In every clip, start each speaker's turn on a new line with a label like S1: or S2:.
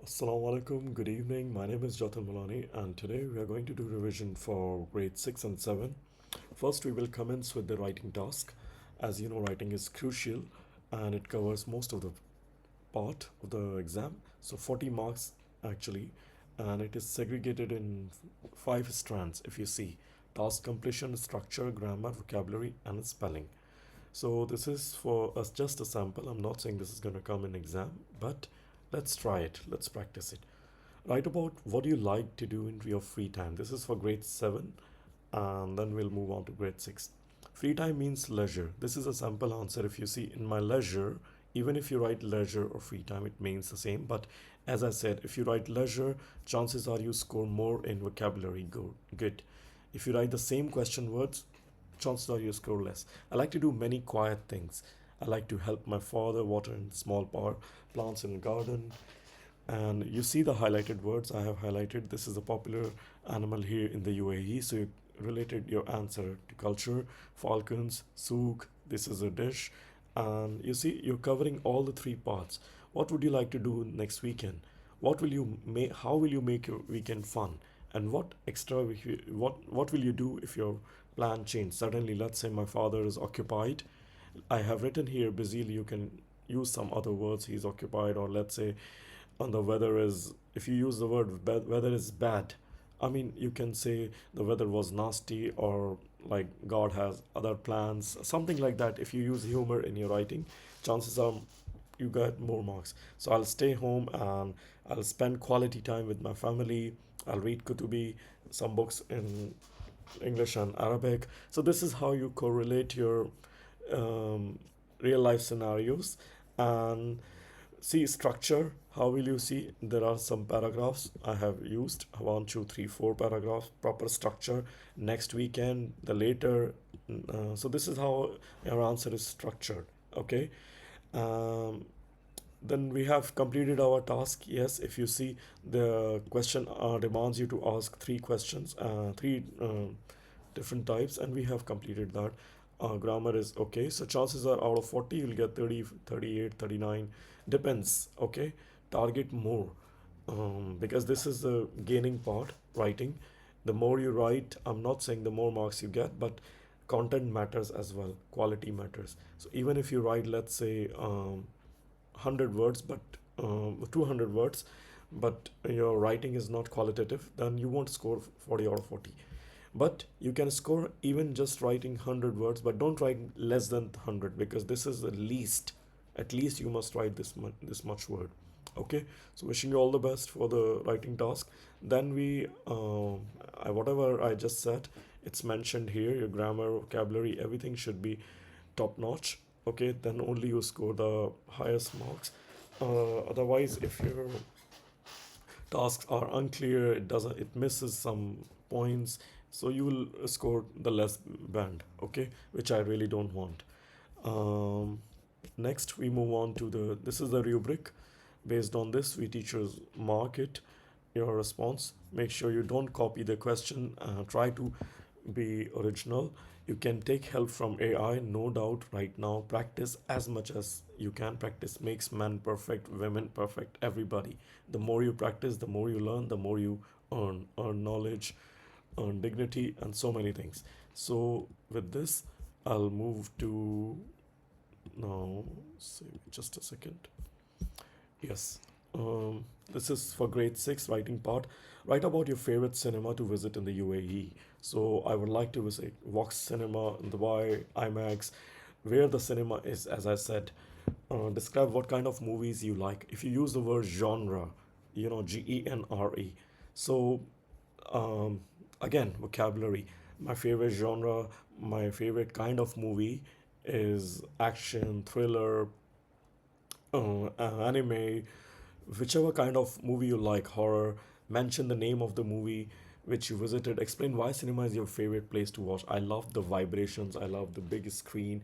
S1: Assalamu alaikum, good evening. My name is Jatin Mulani, and today we are going to do revision for grade 6 and 7. First, we will commence with the writing task. As you know, writing is crucial and it covers most of the part of the exam. So, 40 marks actually, and it is segregated in 5 strands if you see task completion, structure, grammar, vocabulary, and spelling. So this is for us just a sample. I'm not saying this is going to come in exam, but let's try it. Let's practice it. Write about what you like to do in your free time. This is for grade 7, and then we'll move on to grade 6. Free time means leisure. This is a sample answer. If you see in my leisure, even if you write leisure or free time, it means the same. But as I said, if you write leisure, chances are you score more in vocabulary. Good. If you write the same question words, chances are you score less. I like to do many quiet things. I like to help my father water in small plants in the garden. And you see the highlighted words I have highlighted. This is a popular animal here in the UAE. So you related your answer to culture. Falcons, souk, this is a dish. And you see, you're covering all the three parts. What would you like to do next weekend? What will you make? How will you make your weekend fun? And what extra? What will you do if your plan change? Suddenly, let's say my father is occupied. I have written here busy. You can use some other words. He's occupied, or let's say on the weather is. If you use the word weather is bad, I mean you can say the weather was nasty, or like God has other plans, something like that. If you use humor in your writing, chances are you get more marks. So I'll stay home and I'll spend quality time with my family. I'll read kutubi, some books in English and Arabic. So this is how you correlate your um, real life scenarios and see structure. How will you see? There are some paragraphs I have used, one, two, three, four paragraphs, proper structure. Next weekend, the later. So this is how your answer is structured. Okay. Um, then we have completed our task. Yes, if you see the question demands you to ask three questions, three different types, and we have completed that. Grammar is okay. So chances are out of 40, you'll get 30, 38, 39. Depends. Okay. Target more. Because this is the gaining part, writing. The more you write, I'm not saying the more marks you get, but content matters as well. Quality matters. So even if you write, let's say, 100 words, but 200 words, but your writing is not qualitative, then you won't score 40 or 40. But you can score even just writing 100 words, but don't write less than 100 because this is the least. At least you must write this much word. Okay, so wishing you all the best for the writing task. Then whatever I just said, it's mentioned here. Your grammar, vocabulary, everything should be top notch. Okay, then only you score the highest marks. Otherwise, if your tasks are unclear, it misses some points, so you will score the less band. Okay, which I really don't want. Um, Next, we move on to the. This is the rubric. Based on this, we teachers mark it your response. Make sure you don't copy the question. Try to be original. You can take help from AI, no doubt, right now. Practice as much as you can. Practice makes men perfect, women perfect, everybody. The more you practice, the more you learn, the more you earn knowledge, earn dignity, and so many things. So, with this, I'll move to now. Just a second. Yes. This is for grade 6 writing part. Write about your favorite cinema to visit in the UAE. So I would like to visit Vox Cinema in Dubai, IMAX, where the cinema is, as I said. Describe what kind of movies you like. If you use the word genre, GENRE. So um, again, vocabulary. My favorite genre, my favorite kind of movie is action, thriller, anime, whichever kind of movie you like, horror. Mention the name of the movie which you visited. Explain why cinema is your favorite place to watch. I love the vibrations, I love the big screen,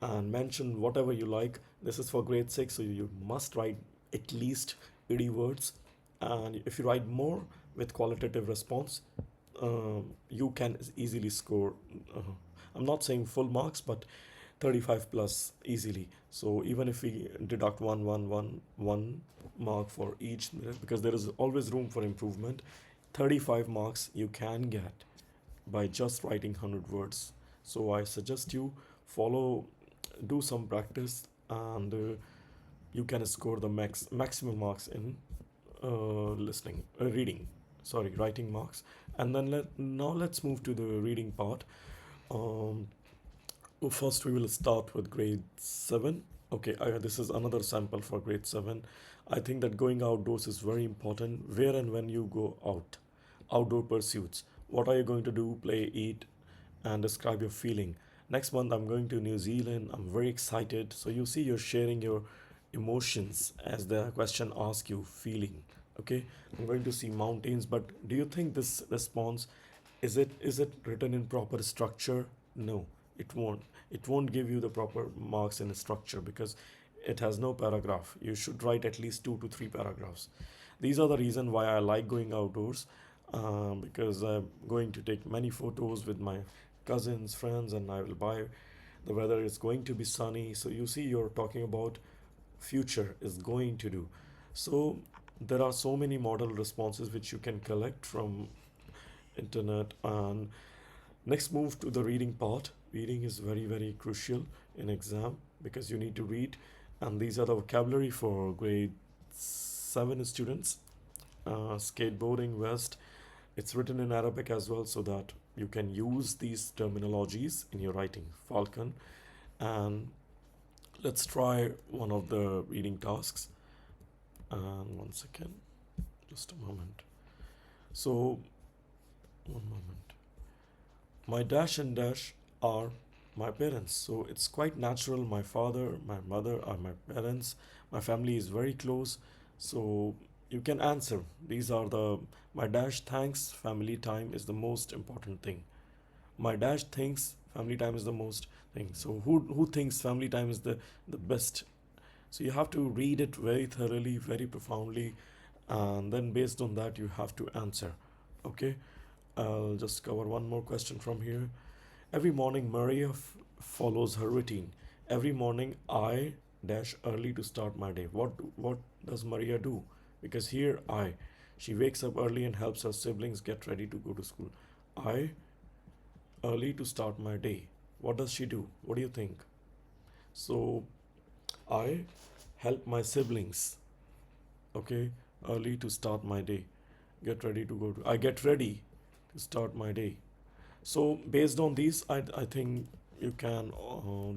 S1: and mention whatever you like. This is for grade 6, so you must write at least 80 words. And if you write more with qualitative response, you can easily score. I'm not saying full marks, but 35 plus easily. So even if we deduct one mark for each, because there is always room for improvement, 35 marks you can get by just writing 100 words. So I suggest you follow, do some practice, and you can score the maximum marks in reading. Sorry, writing marks. And then now let's move to the reading part. Um, First, we will start with grade 7. Okay, this is another sample for grade 7. I think that going outdoors is very important. Where and when you go out, outdoor pursuits. What are you going to do? Play, eat, and describe your feeling. Next month, I'm going to New Zealand. I'm very excited. So you see, you're sharing your emotions as the question asks you, feeling. Okay, I'm going to see mountains. But do you think this response is it written in proper structure? No, it won't. It won't give you the proper marks in structure because it has no paragraph. You should write at least 2 to 3 paragraphs. These are the reason why I like going outdoors, because I'm going to take many photos with my cousins, friends, and I will buy. The weather is going to be sunny, so you see, you're talking about future is going to do. So there are so many model responses which you can collect from internet. And next, move to the reading part. Reading is very crucial in exam because you need to read, and these are the vocabulary for grade 7 students. Skateboarding, vest. It's written in Arabic as well, so that you can use these terminologies in your writing. Falcon. And let's try one of the reading tasks. And one second, just a moment. So, one moment. My dash and dash are my parents. So it's quite natural. My father, my mother are my parents. My family is very close. So you can answer. These are the my dash thanks family time is the most important thing. My dash thinks family time is the most thing. So who thinks family time is the best? So you have to read it very thoroughly, very profoundly, and then based on that you have to answer. Okay, I'll just cover one more question from here. Every morning Maria follows her routine. Every morning I dash early to start my day. What does Maria do? Because here she wakes up early and helps her siblings get ready to go to school. I early to start my day. What does she do? What do you think? So I help my siblings, okay, early to start my day. Get ready to go to. I get ready to start my day. So based on these, I think you can.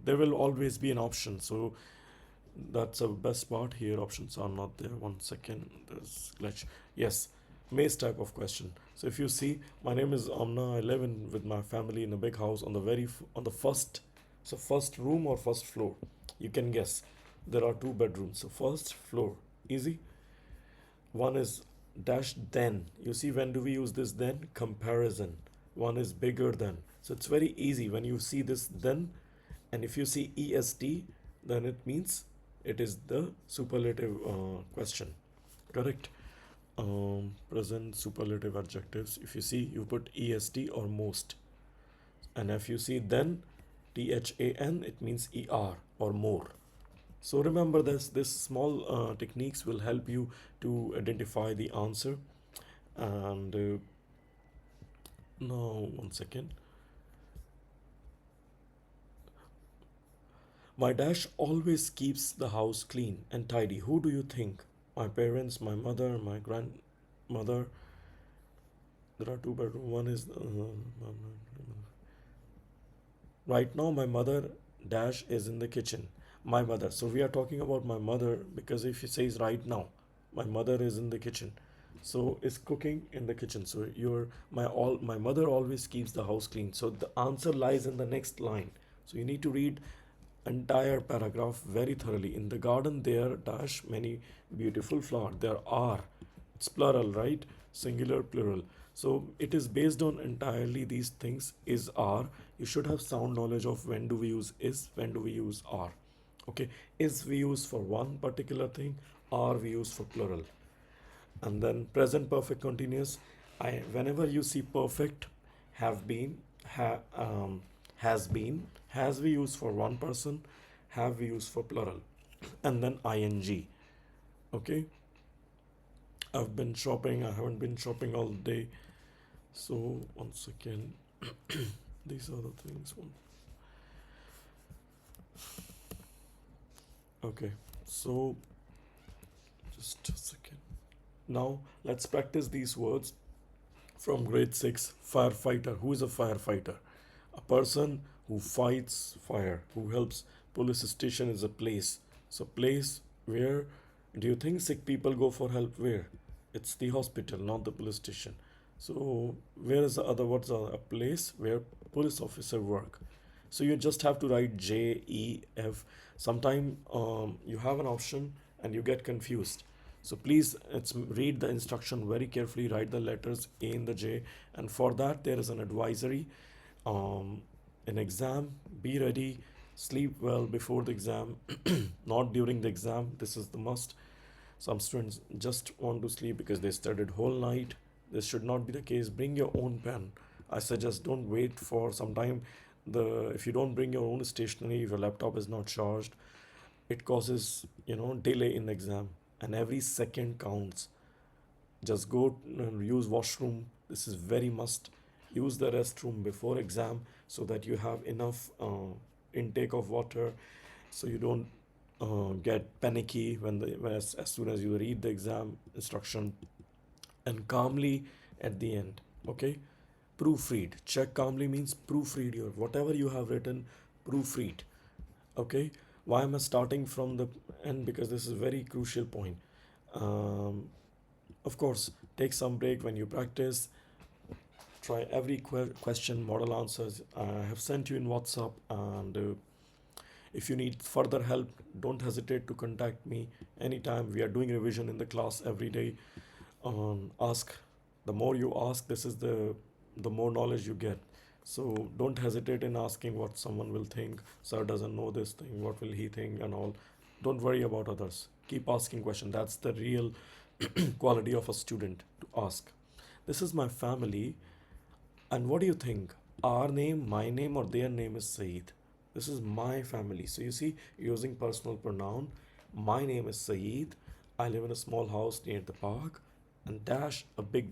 S1: There will always be an option. So that's the best part here. Options are not there. One second, there's glitch. Yes, maze type of question. So if you see, my name is Amna. I live with my family in a big house on the on the first. So first room or first floor. You can guess. There are 2 bedrooms. So first floor, easy. One is dash then. You see, when do we use this then? Comparison. One is bigger than. So it's very easy when you see this then, and if you see est, then it means it is the superlative question. Correct. Present superlative adjectives. If you see, you put est or most, and if you see then, than, it means er or more. So remember this. This small techniques will help you to identify the answer. And now one second. My dash always keeps the house clean and tidy. Who do you think? My parents, my mother, my grandmother. There are 2 bedrooms. One is right now my mother dash is in the kitchen. My mother. So we are talking about my mother because if it says right now, my mother is in the kitchen. So is cooking in the kitchen. So my mother always keeps the house clean. So the answer lies in the next line. So you need to read entire paragraph very thoroughly. In the garden there dash many beautiful flowers. There are. It's plural, right? Singular, plural. So it is based on entirely these things. Is, are. You should have sound knowledge of when do we use is, when do we use are. Okay, is we use for one particular thing, are we use for plural. And then present perfect continuous. Whenever you see perfect, have been, has been, Has we use for one person, have we use for plural, and then ing. Okay, I've been shopping, I haven't been shopping all day. So once again, these are the things. Okay, so just a second. Now let's practice these words from grade 6. Firefighter. Who is a firefighter? A person who fights fire, who helps. Police station is a place. So place where do you think sick people go for help? Where? It's the hospital, not the police station. So where is the other words? Are a place where police officer work. So you just have to write J E F. Sometime you have an option and you get confused. So please, it's read the instruction very carefully. Write the letters A in the J, and for that there is an advisory. Um, in exam, be ready. Sleep well before the exam, not during the exam. This is the must. Some students just want to sleep because they studied whole night. This should not be the case. Bring your own pen. I suggest don't wait for some time. The if you don't bring your own stationery, if your laptop is not charged, it causes delay in the exam, and every second counts. Just go and use washroom. This is very must. Use the restroom before exam so that you have enough intake of water, so you don't get panicky as soon as you read the exam instruction, and calmly at the end. Okay, proofread. Check calmly means proofread your whatever you have written. Proofread. Okay, why am I starting from the end? Because this is a very crucial point. um, of course, take some break when you practice. Try every question, model answers I have sent you in WhatsApp, and if you need further help, don't hesitate to contact me anytime. We are doing revision in the class every day. Ask. The more you ask, this is the more knowledge you get. So don't hesitate in asking what someone will think. Sir doesn't know this thing. What will he think and all? Don't worry about others. Keep asking questions. That's the real quality of a student, to ask. This is my family. And what do you think? Our name, my name, or their name is Saeed? This is my family. So you see, using personal pronoun. My name is Saeed. I live in a small house near the park, and dash a big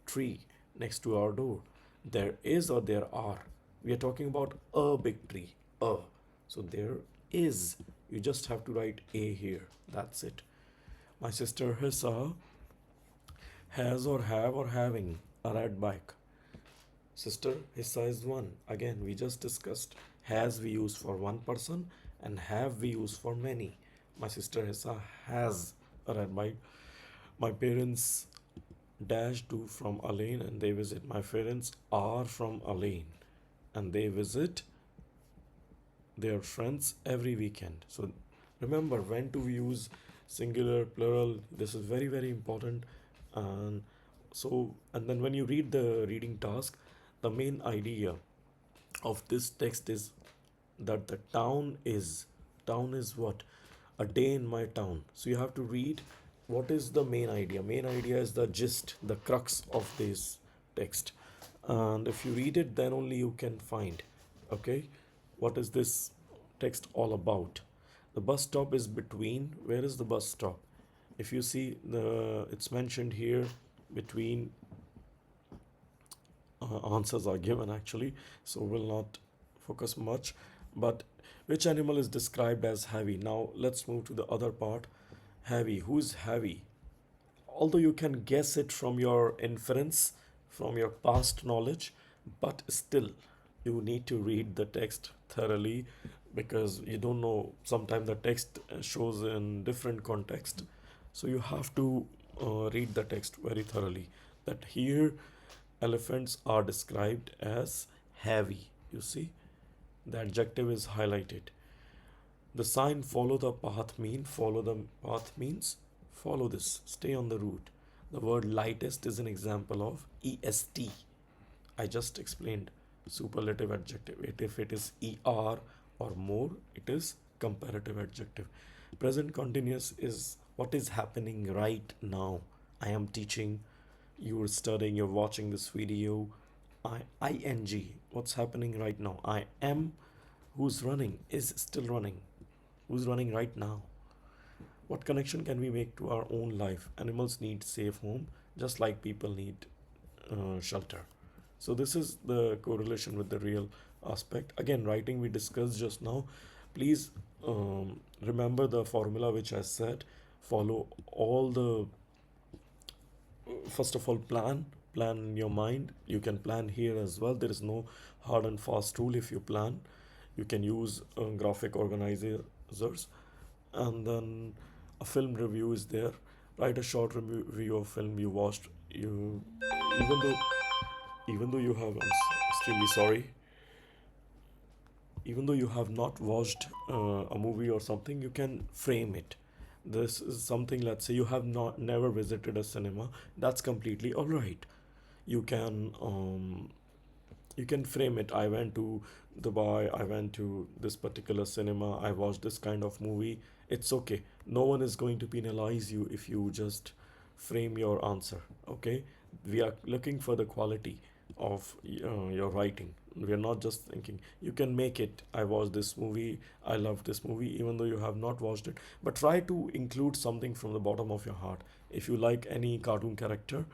S1: tree next to our door. There is or there are. We are talking about a big tree. A. So there is. You just have to write A here. That's it. My sister Hissa has or have or having a red bike. Sister, his size 1. Again, we just discussed. Has we use for one person, and have we use for many. My sister Hissa has a red bike. My parents dash to from Alain and they visit. My parents are from Alain and they visit their friends every weekend. So remember when to use singular, plural. This is very, very important. And and then when you read the reading task, the main idea of this text is that the town is what? A day in my town. So you have to read what is the main idea. Main idea is the gist, the crux of this text. And if you read it, then only you can find, okay, what is this text all about. The bus stop is between. Where is the bus stop? If you see it's mentioned here between. Answers are given actually, so we'll not focus much. But which animal is described as heavy? Now let's move to the other part. Heavy. Who's heavy? Although you can guess it from your inference, from your past knowledge, but still you need to read the text thoroughly, because you don't know, sometimes the text shows in different context. So you have to read the text very thoroughly. That here elephants are described as heavy. You see, the adjective is highlighted. The sign follow the path means follow this, stay on the route. The word lightest is an example of est. I just explained superlative adjective. If it is er or more, it is comparative adjective. Present continuous is what is happening right now. I am teaching, you're studying, you're watching this video. Ing, what's happening right now. I am, who's running is still running, who's running right now. What connection can we make to our own life? Animals need safe home, just like people need shelter. So this is the correlation with the real aspect. Again, writing we discussed just now. Please remember the formula which I said. Follow all the, first of all, plan in your mind. You can plan here as well. There is no hard and fast rule. If you plan, you can use graphic organizers, and then a film review is there. Write a short review of film you watched. You, even though you have, extremely sorry, even though you have not watched a movie or something, you can frame it. This is something, let's say you have not never visited a cinema, that's completely all right. You can frame it. I went to Dubai, I went to this particular cinema, I watched this kind of movie. It's okay. No one is going to penalize you if you just frame your answer. Okay, we are looking for the quality of your writing. We are not just thinking. You can make it, I watched this movie, I love this movie, even though you have not watched it. But try to include something from the bottom of your heart. If you like any cartoon character,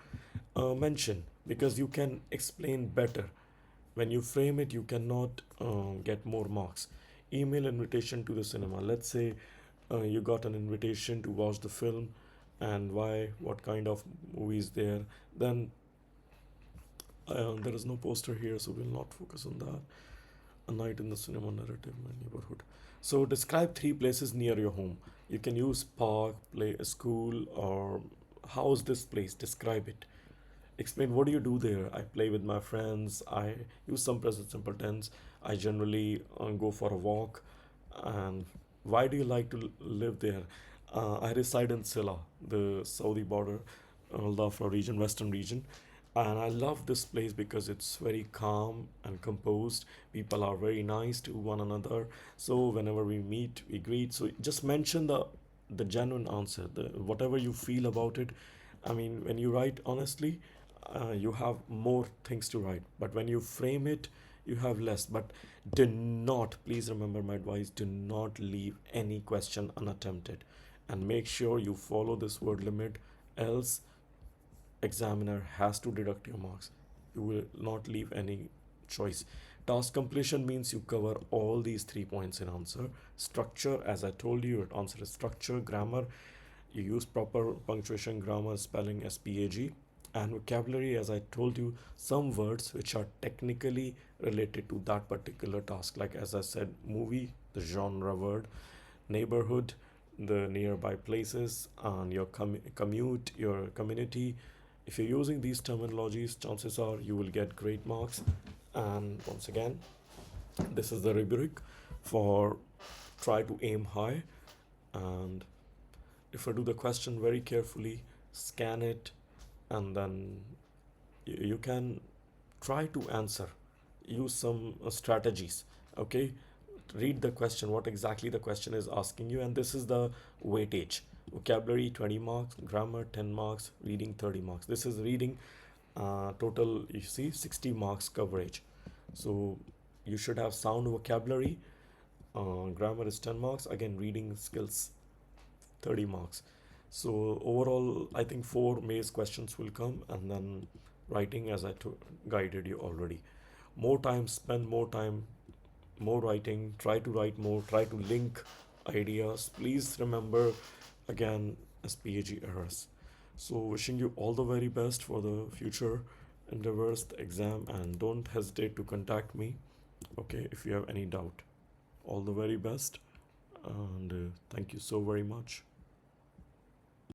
S1: mention, because you can explain better. When you frame it, you cannot get more marks. Email invitation to the cinema. Let's say you got an invitation to watch the film, and why, what kind of movie is there. Then there is no poster here, so we'll not focus on that. A night in the cinema, narrative, my neighborhood. So describe three places near your home. You can use park, play, school, or how's this place. Describe it. Explain, what do you do there? I play with my friends. I use some present simple tense. I generally go for a walk. And why do you like to live there? I reside in Silla, the Saudi border, Dhafra region, western region. And I love this place because it's very calm and composed. People are very nice to one another. So whenever we meet, we greet. So just mention the genuine answer, the whatever you feel about it. I mean, when you write honestly, you have more things to write. But when you frame it, you have less. But do not, please remember my advice, do not leave any question unattempted. And make sure you follow this word limit, else examiner has to deduct your marks. You will not leave any choice. Task completion means you cover all these 3 points in answer. Structure, as I told you, your answer is structure. Grammar, you use proper punctuation, grammar, spelling, SPAG. And vocabulary, as I told you, some words which are technically related to that particular task. Like as I said, movie, the genre word, neighborhood, the nearby places, and your commute, your community. If you're using these terminologies, chances are you will get great marks. And once again, this is the rubric for try to aim high. And if I do the question very carefully, scan it, and then you can try to answer. Use some strategies. Okay, read the question, what exactly the question is asking you, and this is the weightage. Vocabulary 20 marks, grammar 10 marks, reading 30 marks. This is reading, total, you see, 60 marks coverage. So you should have sound vocabulary. Grammar is 10 marks. Again, reading skills 30 marks. So overall, I think 4 maze questions will come, and then writing, as I guided you already. More time, spend more time, more writing, try to write more, try to link ideas. Please remember, again, SPAG errors. So wishing you all the very best for the future endeavors, the exam, and don't hesitate to contact me, okay, if you have any doubt. All the very best, and thank you so very much.